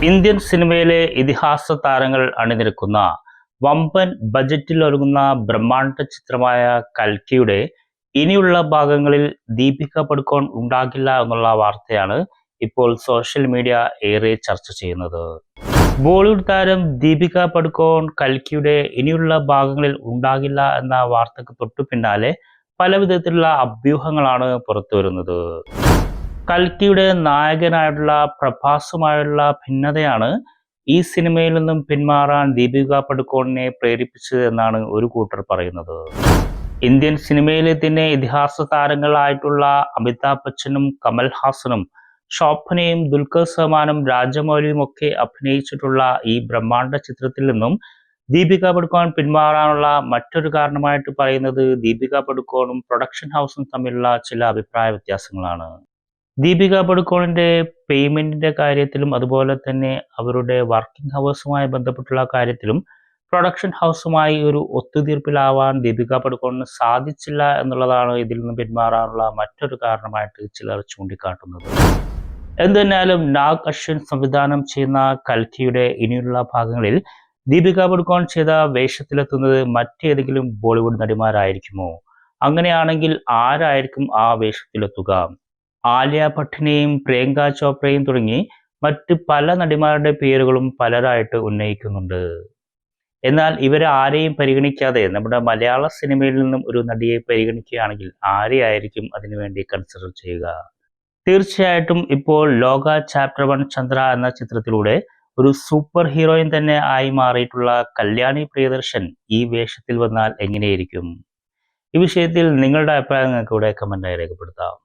Indian സിനിമയിലെ ഇതിഹാസ താരങ്ങൾ അണിനിരക്കുന്ന വമ്പൻ ബജറ്റിൽ ഒരുങ്ങുന്ന ബ്രഹ്മാണ്ഡ ചിത്രമായ കൽക്കിയുടെ ഇനിയുള്ള ഭാഗങ്ങളിൽ ദീപിക പടുക്കോൺ ഉണ്ടാകില്ല എന്നുള്ള വാർത്തയാണ് ഇപ്പോൾ സോഷ്യൽ മീഡിയ ഏറെ ചർച്ച ചെയ്യുന്നത്. ബോളിവുഡ് താരം ദീപിക പടുക്കോൺ കൽക്കിയുടെ ഇനിയുള്ള ഭാഗങ്ങളിൽ ഉണ്ടാകില്ല എന്ന വാർത്തക്ക് തൊട്ടു പിന്നാലെ പല വിധത്തിലുള്ള അഭ്യൂഹങ്ങളാണ് പുറത്തുവരുന്നത്. കൽക്കിയുടെ നായകനായിട്ടുള്ള പ്രഭാസുമായുള്ള ഭിന്നതയാണ് ഈ സിനിമയിൽ നിന്നും പിന്മാറാൻ ദീപിക പടുക്കോണിനെ പ്രേരിപ്പിച്ചത് എന്നാണ് ഒരു കൂട്ടർ പറയുന്നത്. ഇന്ത്യൻ സിനിമയിലെ തന്നെ ഇതിഹാസ താരങ്ങളായിട്ടുള്ള അമിതാഭ് ബച്ചനും കമൽഹാസനും ശോഭനയും ദുൽഖർ സൽമാനും രാജമൗലിയും ഒക്കെ അഭിനയിച്ചിട്ടുള്ള ഈ ബ്രഹ്മാണ്ഡ ചിത്രത്തിൽ നിന്നും ദീപിക പടുക്കോൺ പിന്മാറാനുള്ള മറ്റൊരു കാരണമായിട്ട് പറയുന്നത് ദീപിക പടുക്കോണും പ്രൊഡക്ഷൻ ഹൗസും തമ്മിലുള്ള ചില അഭിപ്രായ വ്യത്യാസങ്ങളാണ്. ദീപിക പടുക്കോണിന്റെ പേയ്മെന്റിന്റെ കാര്യത്തിലും അതുപോലെ തന്നെ അവരുടെ വർക്കിംഗ് ഹവേഴ്സുമായി ബന്ധപ്പെട്ടുള്ള കാര്യത്തിലും പ്രൊഡക്ഷൻ ഹൗസുമായി ഒരു ഒത്തുതീർപ്പിലാവാൻ ദീപിക പടുക്കോണിന് സാധിച്ചില്ല എന്നുള്ളതാണ് ഇതിൽ നിന്ന് പിന്മാറാനുള്ള മറ്റൊരു കാരണമായിട്ട് ചിലർ ചൂണ്ടിക്കാട്ടുന്നത്. എന്തുതന്നെയാലും നാഗ് അശ്വിൻ സംവിധാനം ചെയ്യുന്ന കൽക്കിയുടെ ഇനിയുള്ള ഭാഗങ്ങളിൽ ദീപിക പടുക്കോൺ ചെയ്ത വേഷത്തിലെത്തുന്നത് മറ്റേതെങ്കിലും ബോളിവുഡ് നടിമാരായിരിക്കുമോ? അങ്ങനെയാണെങ്കിൽ ആരായിരിക്കും ആ വേഷത്തിലെത്തുക? ആലിയ ഭട്ടിനെയും പ്രിയങ്ക ചോപ്രയും തുടങ്ങി മറ്റ് പല നടിമാരുടെ പേരുകളും പലരായിട്ട് ഉന്നയിക്കുന്നുണ്ട്. എന്നാൽ ഇവരെ ആരെയും പരിഗണിക്കാതെ നമ്മുടെ മലയാള സിനിമയിൽ നിന്നും ഒരു നടിയെ പരിഗണിക്കുകയാണെങ്കിൽ ആരെയായിരിക്കും അതിനുവേണ്ടി കൺസിഡർ ചെയ്യുക? തീർച്ചയായിട്ടും ഇപ്പോൾ ലോക ചാപ്റ്റർ 1 ചന്ദ്ര എന്ന ചിത്രത്തിലൂടെ ഒരു സൂപ്പർ ഹീറോയിൻ തന്നെ ആയി മാറിയിട്ടുള്ള കല്യാണി പ്രിയദർശൻ ഈ വേഷത്തിൽ വന്നാൽ എങ്ങനെയിരിക്കും? ഈ വിഷയത്തിൽ നിങ്ങളുടെ അഭിപ്രായം നിങ്ങൾക്ക് ഇവിടെ കമന്റായി രേഖപ്പെടുത്താം.